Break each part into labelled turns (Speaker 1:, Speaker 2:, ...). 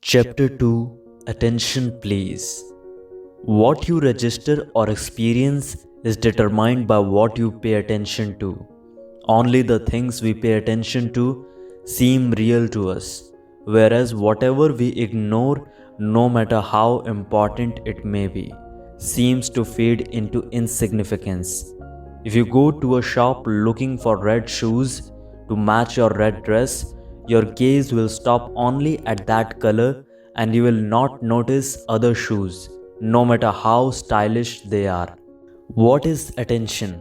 Speaker 1: Chapter 2 Attention Please. What you register or experience is determined by what you pay attention to. Only the things we pay attention to seem real to us, whereas whatever we ignore, no matter how important it may be, seems to fade into insignificance. If you go to a shop looking for red shoes to match your red dress, your gaze will stop only at that color and you will not notice other shoes, no matter how stylish they are. What is attention?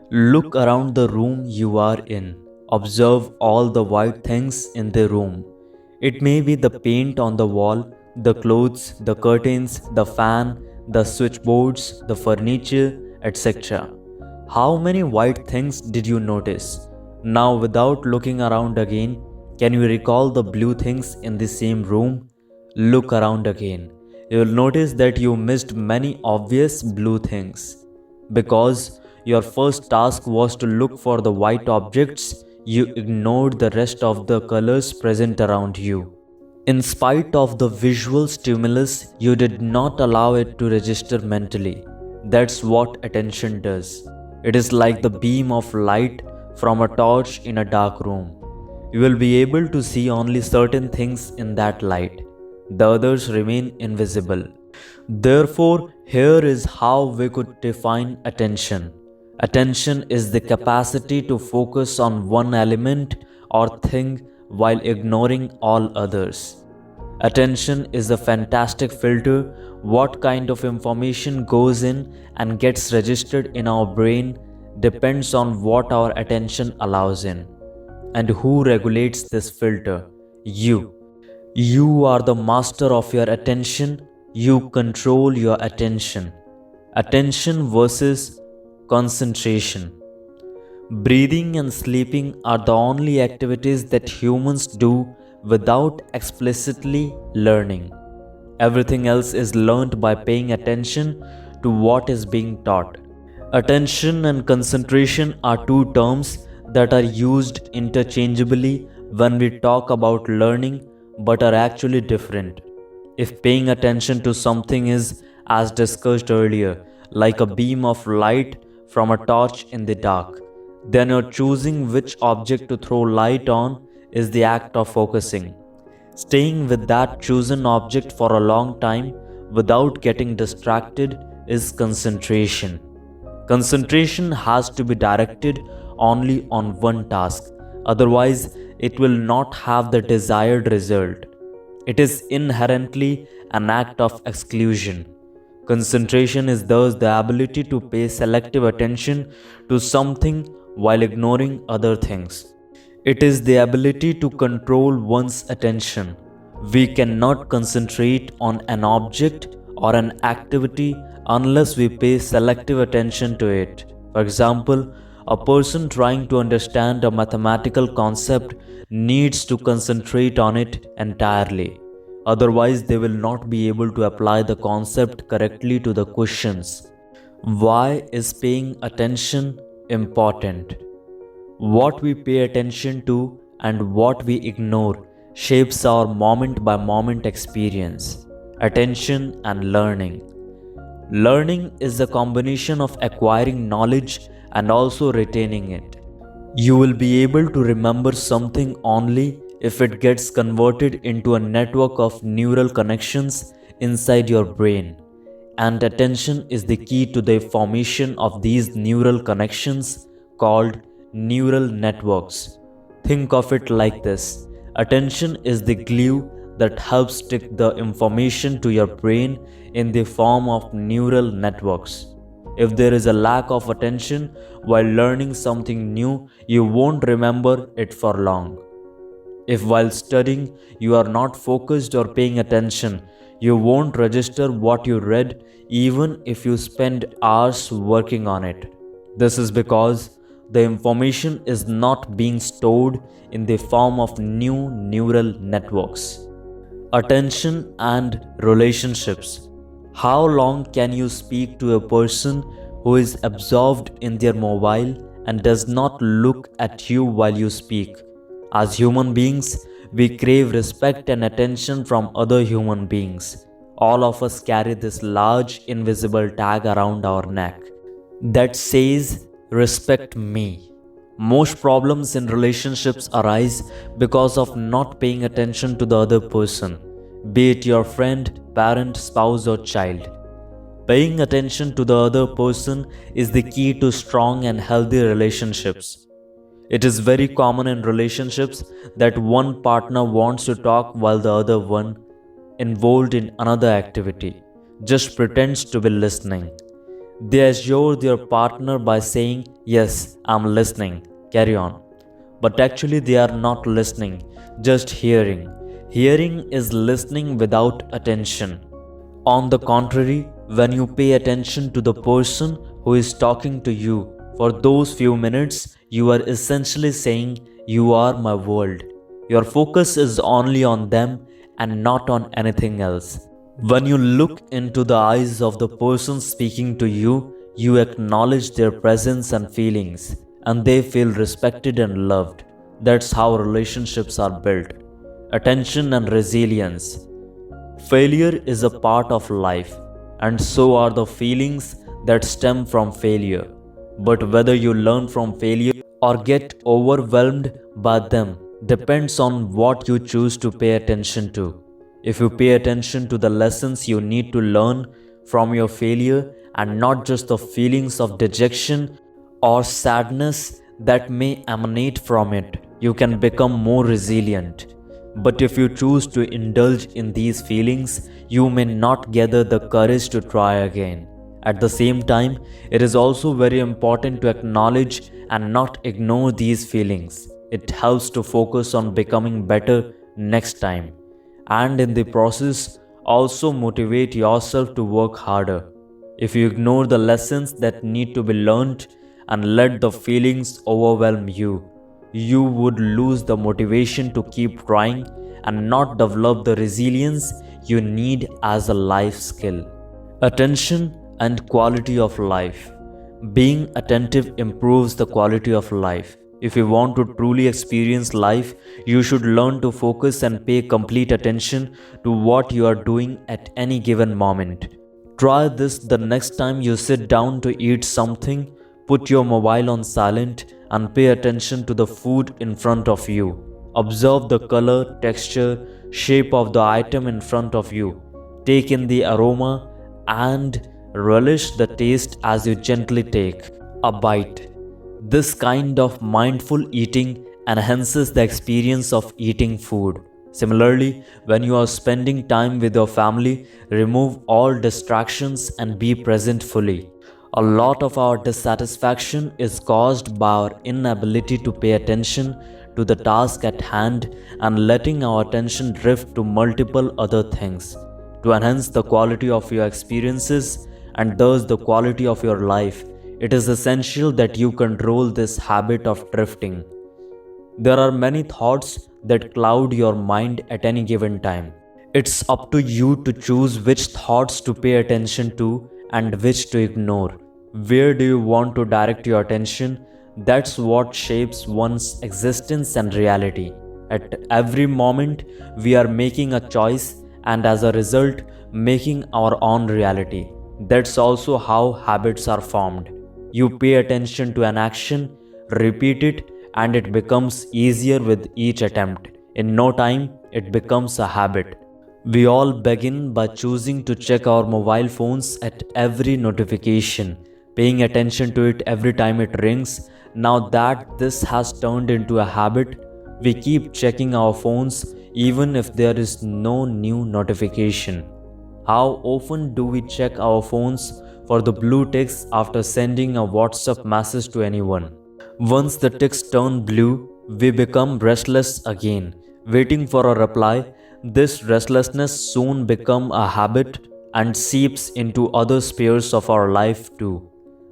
Speaker 1: Look around the room you are in. Observe all the white things in the room. It may be the paint on the wall, the clothes, the curtains, the fan, the switchboards, the furniture, etc. How many white things did you notice? Now, without looking around again, can you recall the blue things in the same room? Look around again. You will notice that you missed many obvious blue things. Because your first task was to look for the white objects, you ignored the rest of the colors present around you. In spite of the visual stimulus, you did not allow it to register mentally. That's what attention does. It is like the beam of light from a torch in a dark room. You will be able to see only certain things in that light. The others remain invisible. Therefore, here is how we could define attention. Attention is the capacity to focus on one element or thing while ignoring all others. Attention is a fantastic filter. What kind of information goes in and gets registered in our brain depends on what our attention allows in. And who regulates this filter? You. You are the master of your attention. You control your attention. Attention versus concentration. Breathing and sleeping are the only activities that humans do without explicitly learning. Everything else is learned by paying attention to what is being taught. Attention and concentration are two terms that are used interchangeably when we talk about learning but are actually different. If paying attention to something is, as discussed earlier, like a beam of light from a torch in the dark, then your choosing which object to throw light on is the act of focusing. Staying with that chosen object for a long time without getting distracted is concentration. Concentration has to be directed only on one task, otherwise, it will not have the desired result. It is inherently an act of exclusion. Concentration is thus the ability to pay selective attention to something while ignoring other things. It is the ability to control one's attention. We cannot concentrate on an object or an activity unless we pay selective attention to it. For example, a person trying to understand a mathematical concept needs to concentrate on it entirely. Otherwise, they will not be able to apply the concept correctly to the questions. Why is paying attention important? What we pay attention to and what we ignore shapes our moment by moment experience. Attention and learning. Learning is a combination of acquiring knowledge and also retaining it. You will be able to remember something only if it gets converted into a network of neural connections inside your brain. And attention is the key to the formation of these neural connections called neural networks. Think of it like this. Attention is the glue that helps stick the information to your brain in the form of neural networks. If there is a lack of attention while learning something new, you won't remember it for long. If while studying you are not focused or paying attention, you won't register what you read even if you spend hours working on it. This is because the information is not being stored in the form of new neural networks. Attention and relationships. How long can you speak to a person who is absorbed in their mobile and does not look at you while you speak? As human beings, we crave respect and attention from other human beings. All of us carry this large invisible tag around our neck that says, "Respect me." Most problems in relationships arise because of not paying attention to the other person, be it your friend, parent, spouse, or child. Paying attention to the other person is the key to strong and healthy relationships. It is very common in relationships that one partner wants to talk while the other one, involved in another activity, just pretends to be listening. They assure their partner by saying, "Yes, I'm listening, carry on." But actually, they are not listening, just hearing. Hearing is listening without attention. On the contrary, when you pay attention to the person who is talking to you for those few minutes, you are essentially saying, "You are my world." Your focus is only on them and not on anything else. When you look into the eyes of the person speaking to you, you acknowledge their presence and feelings, and they feel respected and loved. That's how relationships are built. Attention and resilience. Failure is a part of life, and so are the feelings that stem from failure. But whether you learn from failure or get overwhelmed by them depends on what you choose to pay attention to. If you pay attention to the lessons you need to learn from your failure and not just the feelings of dejection or sadness that may emanate from it, you can become more resilient. But if you choose to indulge in these feelings, you may not gather the courage to try again. At the same time, it is also very important to acknowledge and not ignore these feelings. It helps to focus on becoming better next time, and in the process, also motivate yourself to work harder. If you ignore the lessons that need to be learned and let the feelings overwhelm you, you would lose the motivation to keep trying and not develop the resilience you need as a life skill. Attention and quality of life. Being attentive improves the quality of life. If you want to truly experience life, you should learn to focus and pay complete attention to what you are doing at any given moment. Try this the next time you sit down to eat something. Put your mobile on silent and pay attention to the food in front of you. Observe the color, texture, shape of the item in front of you. Take in the aroma and relish the taste as you gently take a bite. This kind of mindful eating enhances the experience of eating food. Similarly, when you are spending time with your family, remove all distractions and be present fully. A lot of our dissatisfaction is caused by our inability to pay attention to the task at hand and letting our attention drift to multiple other things. To enhance the quality of your experiences and thus the quality of your life, it is essential that you control this habit of drifting. There are many thoughts that cloud your mind at any given time. It's up to you to choose which thoughts to pay attention to and which to ignore. Where do you want to direct your attention? That's what shapes one's existence and reality. At every moment, we are making a choice and as a result, making our own reality. That's also how habits are formed. You pay attention to an action, repeat it, and it becomes easier with each attempt. In no time, it becomes a habit. We all begin by choosing to check our mobile phones at every notification, paying attention to it every time it rings. Now that this has turned into a habit, we keep checking our phones even if there is no new notification. How often do we check our phones for the blue ticks after sending a WhatsApp message to anyone? Once the ticks turn blue, we become restless again, waiting for a reply. This restlessness soon becomes a habit and seeps into other spheres of our life too.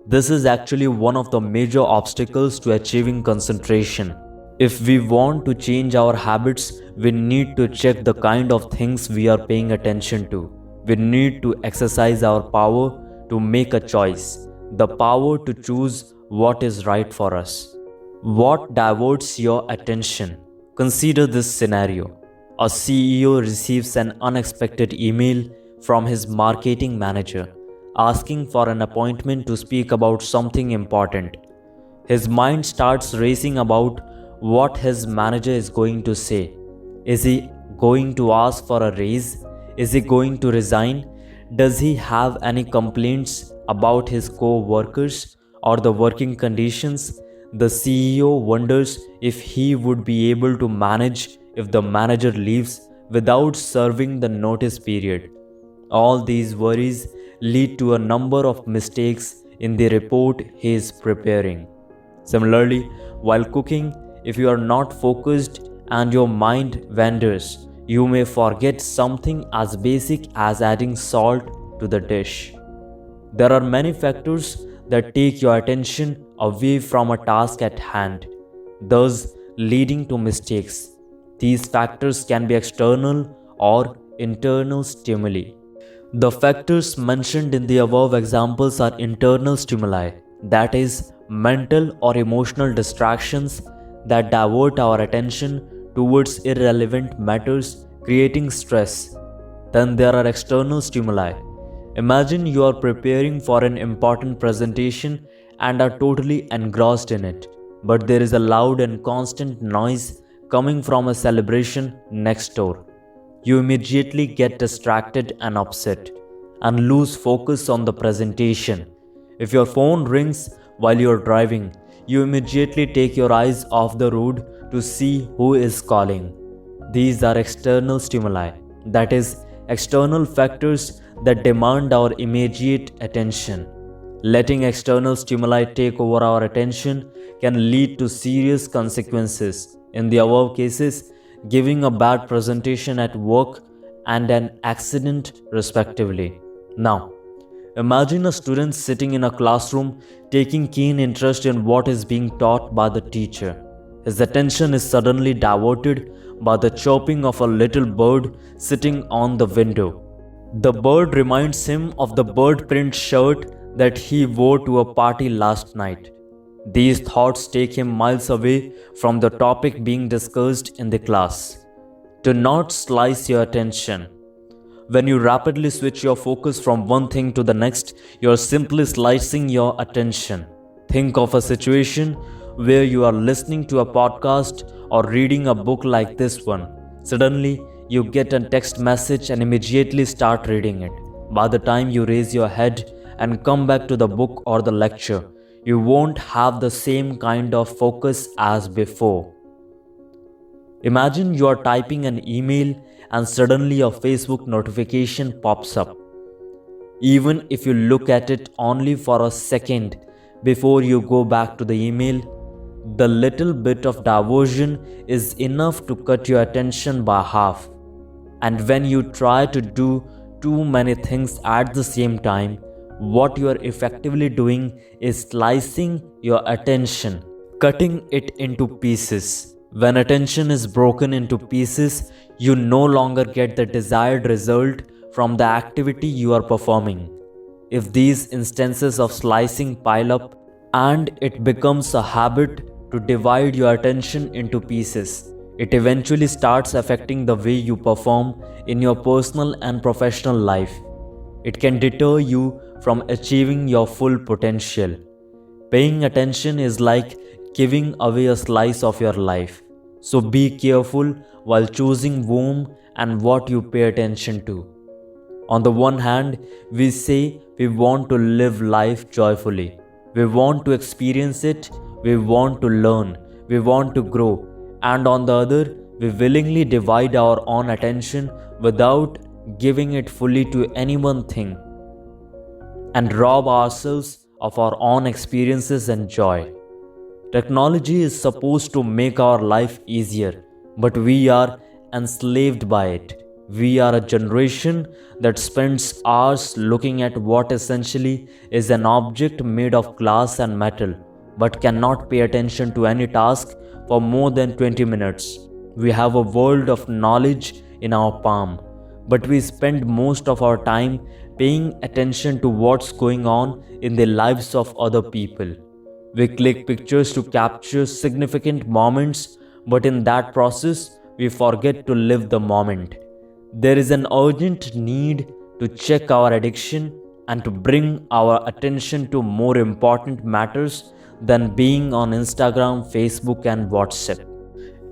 Speaker 1: This is actually one of the major obstacles to achieving concentration. If we want to change our habits, we need to check the kind of things we are paying attention to. We need to exercise our power to make a choice, the power to choose what is right for us. What diverts your attention? Consider this scenario. A CEO receives an unexpected email from his marketing manager asking for an appointment to speak about something important. His mind starts racing about what his manager is going to say. Is he going to ask for a raise? Is he going to resign? Does he have any complaints about his co workers or the working conditions? The CEO wonders if he would be able to manage if the manager leaves without serving the notice period. All these worries lead to a number of mistakes in the report he is preparing. Similarly, while cooking, if you are not focused and your mind wanders, you may forget something as basic as adding salt to the dish. There are many factors that take your attention away from a task at hand, thus leading to mistakes. These factors can be external or internal stimuli. The factors mentioned in the above examples are internal stimuli, that is, mental or emotional distractions that divert our attention towards irrelevant matters, creating stress. Then there are external stimuli. Imagine you are preparing for an important presentation and are totally engrossed in it, but there is a loud and constant noise coming from a celebration next door. You immediately get distracted and upset and lose focus on the presentation. If your phone rings while you are driving, you immediately take your eyes off the road to see who is calling. These are external stimuli, that is, external factors that demand our immediate attention. Letting external stimuli take over our attention can lead to serious consequences. In the above cases, giving a bad presentation at work and an accident, respectively. Now, imagine a student sitting in a classroom taking keen interest in what is being taught by the teacher. His attention is suddenly diverted by the chirping of a little bird sitting on the window. The bird reminds him of the bird print shirt that he wore to a party last night. These thoughts take him miles away from the topic being discussed in the class. Do not slice your attention. When you rapidly switch your focus from one thing to the next, you are simply slicing your attention. Think of a situation where you are listening to a podcast or reading a book like this one. Suddenly, you get a text message and immediately start reading it. By the time you raise your head and come back to the book or the lecture, you won't have the same kind of focus as before. Imagine you are typing an email and suddenly a Facebook notification pops up. Even if you look at it only for a second before you go back to the email, the little bit of diversion is enough to cut your attention by half. And when you try to do too many things at the same time, what you are effectively doing is slicing your attention, cutting it into pieces. When attention is broken into pieces, you no longer get the desired result from the activity you are performing. If these instances of slicing pile up and it becomes a habit to divide your attention into pieces, it eventually starts affecting the way you perform in your personal and professional life. It can deter you from achieving your full potential. Paying attention is like giving away a slice of your life. So be careful while choosing whom and what you pay attention to. On the one hand, we say we want to live life joyfully. We want to experience it. We want to learn. We want to grow. And on the other, we willingly divide our own attention without giving it fully to any one thing and rob ourselves of our own experiences and joy. Technology is supposed to make our life easier, but we are enslaved by it. We are a generation that spends hours looking at what essentially is an object made of glass and metal, but cannot pay attention to any task for more than 20 minutes. We have a world of knowledge in our palm, but we spend most of our time paying attention to what's going on in the lives of other people. We click pictures to capture significant moments, But in that process, we forget to live the moment. There is an urgent need to check our addiction and to bring our attention to more important matters than being on Instagram, Facebook, and WhatsApp.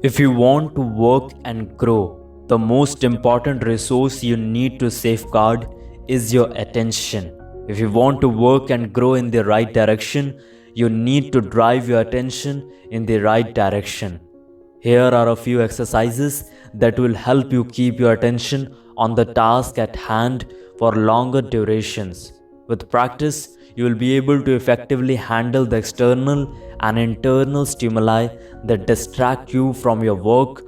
Speaker 1: If you want to work and grow, the most important resource you need to safeguard is your attention. If you want to work and grow in the right direction, you need to drive your attention in the right direction. Here are a few exercises that will help you keep your attention on the task at hand for longer durations. With practice, you will be able to effectively handle the external and internal stimuli that distract you from your work